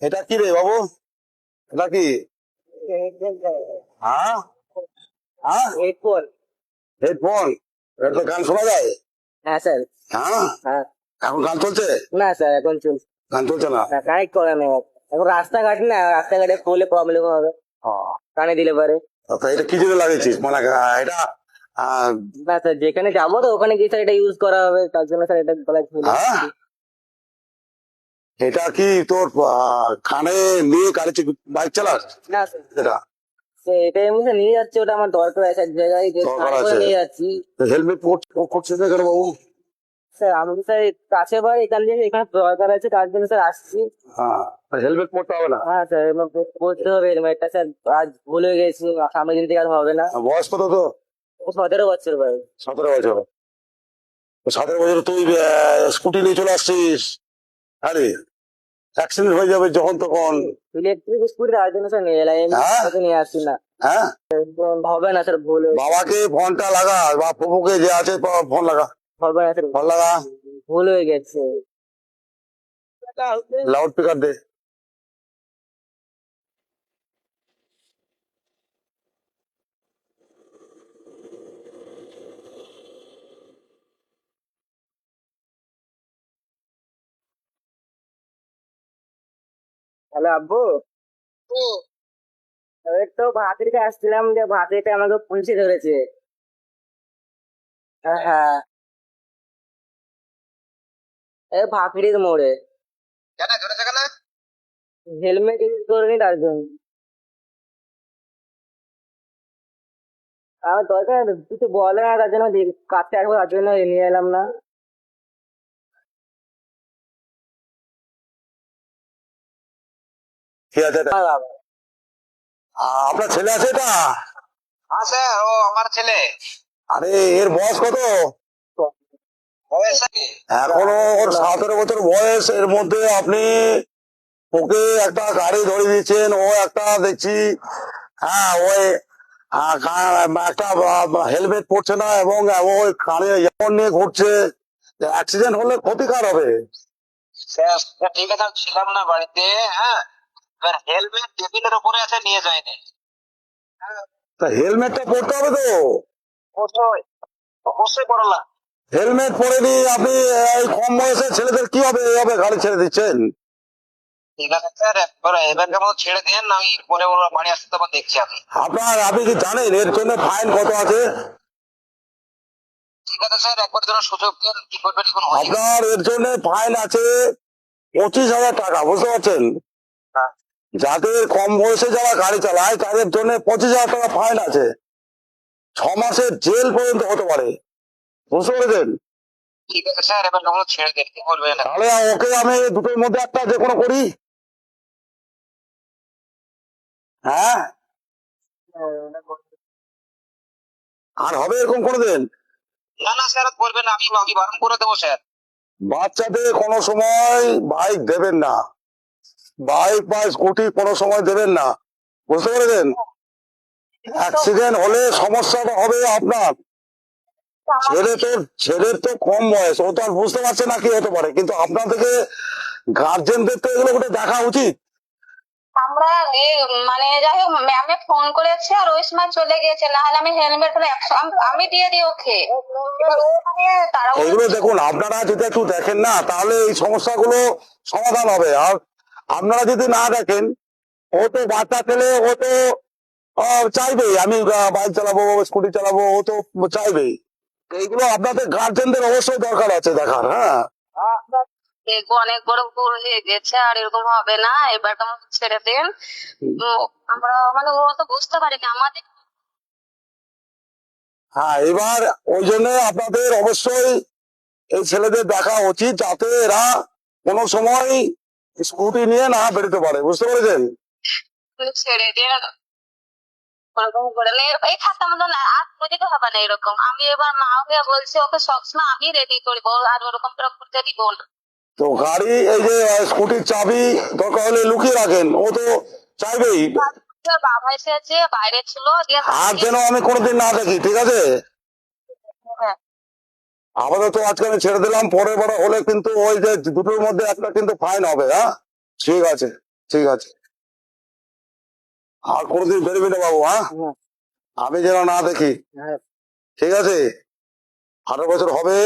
এটা কি রে বাবু? এটা কি? হ্যাঁ হ্যাঁ, হেডফোন। হেডফোন। এটা তো গান শোনা যায়। হ্যাঁ স্যার। হ্যাঁ, হ্যাঁ। এখন গান চলছে? না স্যার এখন চলছে গান চলছে না। না, কানেক্ট করা নেই এখন। রাস্তাঘাট না, রাস্তাঘাটে করলে প্রবলেম হবে, কানে দিলে পারে। তা এটা কি জন্য লাগিয়েছিস মানে এটা? আহ, না স্যার, যেখানে যাবো তো ওখানে গিয়ে স্যার এটা ইউজ করা হবে, তার জন্য স্যার এটা গলায় ঝুলে। হ্যাঁ, এটা কি তোর কানে নিয়ে গাড়ি বাইক চালাস? না স্যার, এটা এটা এমনি স্যার নিয়ে যাচ্ছি, ওটা আমার দরকার আছে এক জায়গায়, যে দরকার কানে করে আছে। নিয়ে যাচ্ছি। হেলমেট করছে না কেন বাবু? স্যার আমি তো স্যার কাছে বাড়ি, এখান থেকে এখানে দরকার আছে, তার জন্য স্যার আসছি। হ্যাঁ, হেলমেট পরতে হবে না? হ্যাঁ স্যার, করতে হবে হেলমেটটা স্যার, আজ ভুলে গেছি, সামনের দিন থেকে আর হবে না। বয়স কত তো? 17 বছর বয়স। 17 বছর। 17 বছর তুই স্কুটি নিয়ে চলে আসছিস? আরে অ্যাক্সিডেন্ট হয়ে যাবে যখন তখন। ইলেকট্রিক স্কুটি, তার জন্য স্যার নিয়ে এলাম, হ্যাঁ? এমনি নিয়ে আসছি না। হ্যাঁ, হবে না স্যার, ভুল হয়েছে। বাবাকে ফোনটা লাগা বা ফুপুকে যে আছে ফোন লাগা। হবে না স্যার, ফোন লাগা, ভুল হয়ে গেছে। লাউড স্পিকার দে। হ্যালো আব্বু। এই তো ভাতির কাছে আসছিলাম, যে ভাতিটা আমাকে পুলিশে ধরেছে। হ্যাঁ, এই ভাকিরির মোড়ে। কেন ধরেছে কেন? হেলমেট ইউজ করিনি তার জন্য। আমার দরকার কিছু বলে না, তার জন্য কাছে আসবো, তার জন্য নিয়ে এলাম না। ঠিক আছে। হ্যাঁ বাবা। আপনার ছেলে আছে এটা? হ্যাঁ স্যার, ও আমার ছেলে। আরে এর বয়স কত? বয়স কি? এখনো ওর 17 বছর বয়স। এর মধ্যে আপনি ওকে একটা গাড়ি ধরে দিয়েছেন, ও একটা দেখছি হ্যাঁ ওই একটা হেলমেট পরছে না, এবং ওই কানে ইয়ারফোন নিয়ে ঘুরছে। অ্যাক্সিডেন্ট হলে ক্ষতিকার হবে। স্যার ঠিক আছে, আমি ছিলাম না বাড়িতে। হ্যাঁ, এবার হেলমেট টেবিলের উপরে আছে, নিয়ে যায়নি। তা হেলমেটটা পরতে হবে তো। অবশ্যই অবশ্যই পড়ালাম। হেলমেট পরেনি আপনি এই কম বয়সে ছেলেদের কি হবে এইভাবে গাড়ি ছেড়ে দিচ্ছেন? ঠিক আছে স্যার, এবার কেমন ছেড়ে দেন, আমি পরে ওরা বাড়ি আসতে তখন দেখছি আমি। আপনি কি জানেন এর জন্য ফাইন কত আছে? ঠিক আছে স্যার, একবার যেন সুযোগ দেন, কি করবেন এখন হয়ে গেছে। আপনার এর জন্য ফাইন আছে 25,000 টাকা, বুঝতে পারছেন? হ্যাঁ। যাদের কম বয়সে যারা গাড়ি চালায় তাদের জন্য 25,000 টাকা ফাইন আছে। 6 মাসের জেল পর্যন্ত হতে পারে, বুঝতে পেরেছেন? ঠিক আছে স্যার, এবার কেমন ছেড়ে দেন, কি করবেন? তাহলে ওকে আমি দুটোর মধ্যে একটা যে কোনো করি। হ্যাঁ, আর হবে এরকম করে দেন। না না স্যার, করবেন না, আমি বারণ করে দেবো স্যার। বাচ্চাদের কোনো সময় বাইক দেবেন না, বাইক বা স্কুটি কোনো সময় দেবেন না, বুঝতে পেরেছেন? অ্যাক্সিডেন্ট হলে সমস্যাটা হবে আপনার। ছেলের তো কম বয়স, ও তো আর বুঝতে পারছে না কি হতে পারে, কিন্তু আপনার থেকে গার্জেনদের তো এগুলো একটা দেখা উচিত। আমরা মানে যাই হোক, ম্যামে ফোন করেছে আর ওই সময় চলে গেছে, না হলে আমি হেলমেট আমি দিয়ে দিই ওকে। এবার ও মানে এগুলো তাড়াহুড়ো। দেখুন, আপনারা যদি একটু দেখেন না তাহলে এই সমস্যাগুলো সমাধান হবে। আর আপনারা যদি না দেখেন, ও তো বাচ্চা ছেলে, ও তো চাইবেই আমি বাইক চালাবো, স্কুটি চালাবো, ও তো চাইবেই। এইগুলো আপনাদের গার্জেনদের অবশ্যই দরকার আছে দেখার। হ্যাঁ, দেখবো অনেক বড় ভুল হয়ে গেছে, আর এরকম হবে না, এবার তো আমাকে ছেড়ে দেন। আমরা মানে ও তো বুঝতে পারি না আমাদের। হ্যাঁ, এবার ওই জন্য আপনাদের অবশ্যই এই ছেলেদের দেখা উচিত, যাতে এরা কোনো সময় স্কুটি নিয়ে না বেরোতে পারে, বুঝতে পেরেছেন? ছেড়ে দিন, ওরকম করে না, এই খাতা মতো না আর বুঝতে হবে না এরকম। আমি এবার মা হয়ে বলছি, ওকে সবসময় আমি রেডি করবো, আর ওরকম করতে দিব না। তো গাড়ি এই যে স্কুটির চাবি দরকার হলে লুকিয়ে রাখেন, ও তো চাইবেই। বাবা এসেছে, বাইরে ছিল, দিয়ে আর যেন আমি কোনোদিন না দেখি, ঠিক আছে? আপাতত আজকে আমি ছেড়ে দিলাম, পরের বার হলে কিন্তু ওই যে দুটোর মধ্যে একটা কিন্তু ফাইন হবে। হ্যাঁ, ঠিক আছে। ঠিক আছে, আর কোনোদিন বেরোবি না বাবু, হ্যাঁ? হ্যাঁ। আমি যেন না দেখি, হ্যাঁ। ঠিক আছে? 18 বছর হবে,